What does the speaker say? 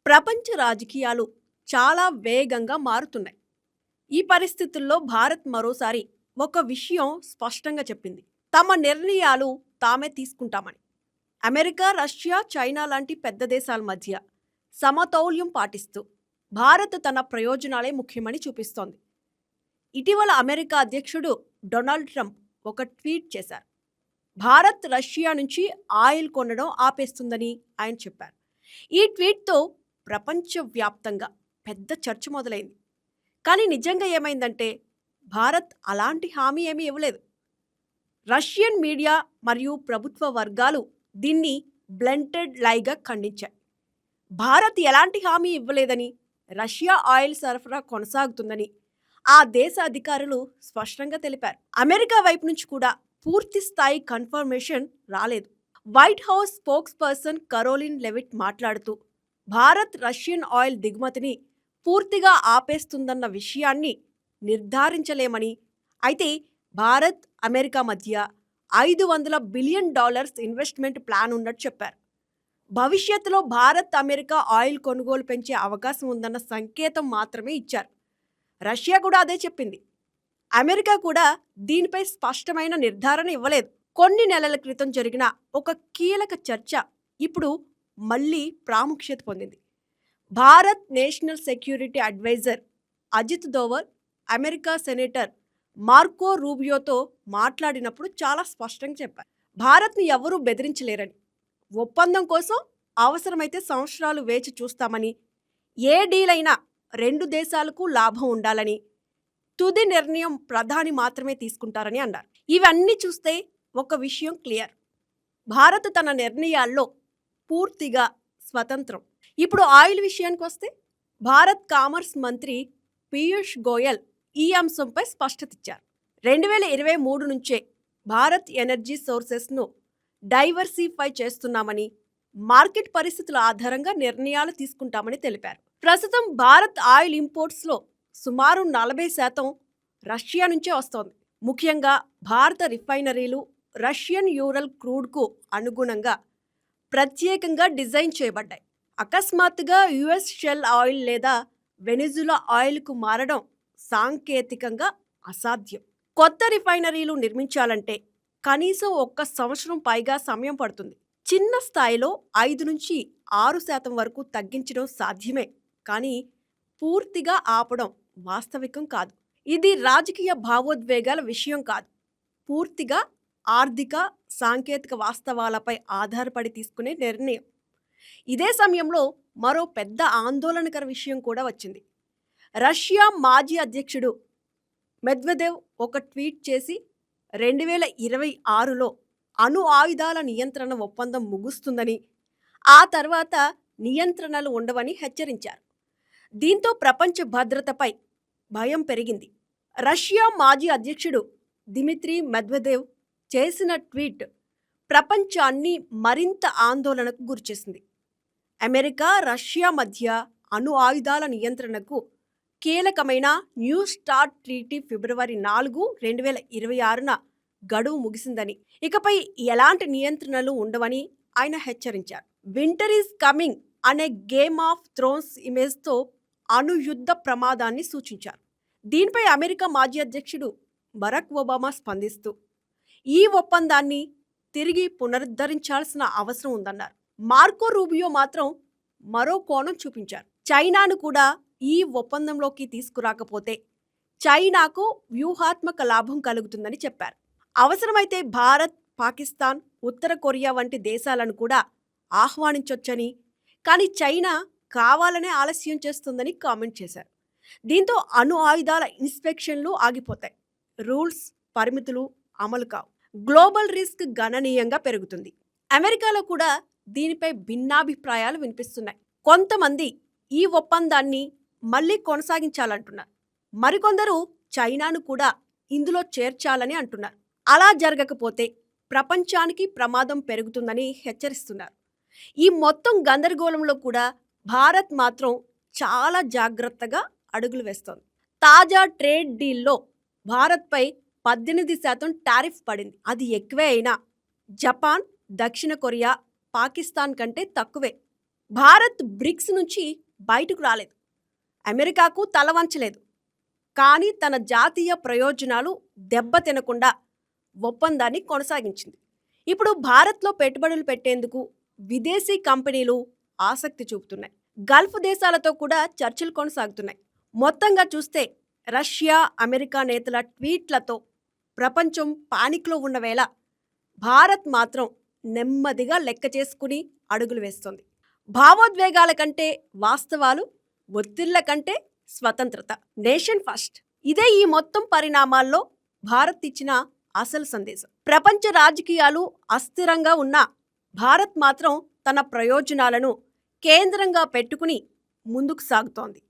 ప్రపంచ రాజకీయాలు చాలా వేగంగా మారుతున్నాయి. ఈ పరిస్థితుల్లో భారత్ మరోసారి ఒక విషయం స్పష్టంగా చెప్పింది. తమ నిర్ణయాలు తామే తీసుకుంటామని. అమెరికా, రష్యా, చైనా లాంటి పెద్ద దేశాల మధ్య సమతౌల్యం పాటిస్తూ భారత్ తన ప్రయోజనాలే ముఖ్యమని చూపిస్తోంది. ఇటీవల అమెరికా అధ్యక్షుడు డొనాల్డ్ ట్రంప్ ఒక ట్వీట్ చేశారు. భారత్ రష్యా నుంచి ఆయిల్ కొనడం ఆపేస్తుందని ఆయన చెప్పారు. ఈ ట్వీట్తో ప్రపంచవ్యాప్తంగా పెద్ద చర్చ మొదలైంది. కానీ నిజంగా ఏమైందంటే భారత్ అలాంటి హామీ ఏమీ ఇవ్వలేదు. రష్యన్ మీడియా మరియు ప్రభుత్వ వర్గాలు దీన్ని బ్లంటెడ్ లైగా ఖండించాయి. భారత్ ఎలాంటి హామీ ఇవ్వలేదని, రష్యా ఆయిల్ సరఫరా కొనసాగుతుందని ఆ దేశ అధికారులు స్పష్టంగా తెలిపారు. అమెరికా వైపు నుంచి కూడా పూర్తి స్థాయి కన్ఫర్మేషన్ రాలేదు. White house spokesperson Caroline Leavitt మాట్లాడుతూ భారత్ రష్యన్ ఆయిల్ దిగుమతిని పూర్తిగా ఆపేస్తుందన్న విషయాన్ని నిర్ధారించలేమని, అయితే భారత్ అమెరికా మధ్య $500 బిలియన్ ఇన్వెస్ట్మెంట్ ప్లాన్ ఉన్నట్టు చెప్పారు. భవిష్యత్తులో భారత్ అమెరికా ఆయిల్ కొనుగోలు పెంచే అవకాశం ఉందన్న సంకేతం మాత్రమే ఇచ్చారు. రష్యా కూడా అదే చెప్పింది. అమెరికా కూడా దీనిపై స్పష్టమైన నిర్ధారణ ఇవ్వలేదు. కొన్ని నెలల క్రితం జరిగిన ఒక కీలక చర్చ ఇప్పుడు మళ్ళీ ప్రాముఖ్యత పొందింది. Bharat national security advisor Ajit Doval America senator Marco రూబియోతో మాట్లాడినప్పుడు చాలా స్పష్టంగా చెప్పారు. భారత్ని ఎవరూ బెదిరించలేరని, ఒప్పందం కోసం అవసరమైతే సంవత్సరాలు వేచి చూస్తామని, ఏ డీల్ అయినా 2 దేశాలకు లాభం ఉండాలని, తుది నిర్ణయం ప్రధాని మాత్రమే తీసుకుంటారని అన్నారు. ఇవన్నీ చూస్తే ఒక విషయం క్లియర్: భారత్ తన నిర్ణయాల్లో పూర్తిగా స్వతంత్రం. ఇప్పుడు ఆయిల్ విషయానికి వస్తే భారత్ కామర్స్ మంత్రి పీయూష్ గోయల్ ఈ అంశంపై స్పష్టత ఇచ్చారు. 2023 నుంచే భారత్ ఎనర్జీ సోర్సెస్ను డైవర్సిఫై చేస్తున్నామని, మార్కెట్ పరిస్థితుల ఆధారంగా నిర్ణయాలు తీసుకుంటామని తెలిపారు. ప్రస్తుతం భారత్ ఆయిల్ ఇంపోర్ట్స్లో సుమారు 40% రష్యా నుంచే వస్తోంది. ముఖ్యంగా భారత రిఫైనరీలు రష్యన్ యూరల్ క్రూడ్కు అనుగుణంగా ప్రత్యేకంగా డిజైన్ చేయబడ్డాయి. అకస్మాత్తుగా యుఎస్ షెల్ ఆయిల్ లేదా వెనిజులా ఆయిల్కు మారడం సాంకేతికంగా అసాధ్యం. కొత్త రిఫైనరీలు నిర్మించాలంటే కనీసం 1 సంవత్సరం పైగా సమయం పడుతుంది. చిన్న స్థాయిలో 5 నుంచి 6% వరకు తగ్గించడం సాధ్యమే, కానీ పూర్తిగా ఆపడం వాస్తవికం కాదు. ఇది రాజకీయ భావోద్వేగాల విషయం కాదు, పూర్తిగా ఆర్థిక సాంకేతిక వాస్తవాలపై ఆధారపడి తీసుకునే నిర్ణయం. ఇదే సమయంలో మరో పెద్ద ఆందోళనకర విషయం కూడా వచ్చింది. రష్యా మాజీ అధ్యక్షుడు మెద్వెదేవ్ ఒక ట్వీట్ చేసి 2026లో అణు ఆయుధాల నియంత్రణ ఒప్పందం ముగుస్తుందని, ఆ తర్వాత నియంత్రణలు ఉండవని హెచ్చరించారు. దీంతో ప్రపంచ భద్రతపై భయం పెరిగింది. రష్యా మాజీ అధ్యక్షుడు దిమిత్రీ మెద్వెదేవ్ చేసిన ట్వీట్ ప్రపంచాన్ని మరింత ఆందోళనకు గురిచేసింది. అమెరికా, రష్యా మధ్య అణు ఆయుధాల నియంత్రణకు కీలకమైన న్యూ స్టార్ట్ ట్రీటీ ఫిబ్రవరి 4, 2026న గడువు ముగిసిందని, ఇకపై ఎలాంటి నియంత్రణలు ఉండవని ఆయన హెచ్చరించారు. వింటర్ ఈజ్ కమింగ్ అనే గేమ్ ఆఫ్ థ్రోన్స్ ఇమేజ్తో అణు యుద్ధ ప్రమాదాన్ని సూచించారు. దీనిపై అమెరికా మాజీ అధ్యక్షుడు బరాక్ ఒబామా స్పందిస్తూ ఈ ఒప్పందాన్ని తిరిగి పునరుద్ధరించాల్సిన అవసరం ఉందన్నారు. మార్కో రూబియో మాత్రం మరో కోణం చూపించారు. చైనాను కూడా ఈ ఒప్పందంలోకి తీసుకురాకపోతే చైనాకు వ్యూహాత్మక లాభం కలుగుతుందని చెప్పారు. అవసరమైతే భారత్, పాకిస్తాన్, ఉత్తర కొరియా వంటి దేశాలను కూడా ఆహ్వానించొచ్చని, కానీ చైనా కావాలనే ఆలస్యం చేస్తుందని కామెంట్ చేశారు. దీంతో అణు ఆయుధాల ఇన్స్పెక్షన్లు ఆగిపోతాయి, రూల్స్, పరిమితులు అమలు కావు, గ్లోబల్ రిస్క్ గణనీయంగా పెరుగుతుంది. అమెరికాలో కూడా దీనిపై భిన్నాభిప్రాయాలు వినిపిస్తున్నాయి. కొంతమంది ఈ ఒప్పందాన్ని మళ్ళీ కొనసాగించాలంటున్నారు, మరికొందరు చైనాను కూడా ఇందులో చేర్చాలని అంటున్నారు. అలా జరగకపోతే ప్రపంచానికి ప్రమాదం పెరుగుతుందని హెచ్చరిస్తున్నారు. ఈ మొత్తం గందరగోళంలో కూడా భారత్ మాత్రం చాలా జాగ్రత్తగా అడుగులు వేస్తోంది. తాజా ట్రేడ్ డీల్లో భారత్పై 18% టారిఫ్ పడింది. అది ఎక్కువే అయినా జపాన్, దక్షిణ కొరియా, పాకిస్తాన్ కంటే తక్కువే. భారత్ బ్రిక్స్ నుంచి బయటకు రాలేదు, అమెరికాకు తల వంచలేదు. కానీ తన జాతీయ ప్రయోజనాలు దెబ్బతినకుండా ఒప్పందాన్ని కొనసాగించింది. ఇప్పుడు భారత్లో పెట్టుబడులు పెట్టేందుకు విదేశీ కంపెనీలు ఆసక్తి చూపుతున్నాయి. గల్ఫ్ దేశాలతో కూడా చర్చలు కొనసాగుతున్నాయి. మొత్తంగా చూస్తే రష్యా, అమెరికా నేతల ట్వీట్లతో ప్రపంచం పానిక్లో ఉన్న వేళ భారత్ మాత్రం నెమ్మదిగా లెక్క చేసుకుని అడుగులు వేస్తోంది. భావోద్వేగాల కంటే వాస్తవాలు, ఒత్తిళ్ల కంటే స్వతంత్రత, నేషన్ ఫస్ట్. ఇదే ఈ మొత్తం పరిణామాల్లో భారత్ ఇచ్చిన అసలు సందేశం. ప్రపంచ రాజకీయాలు అస్థిరంగా ఉన్నా భారత్ మాత్రం తన ప్రయోజనాలను కేంద్రంగా పెట్టుకుని ముందుకు సాగుతోంది.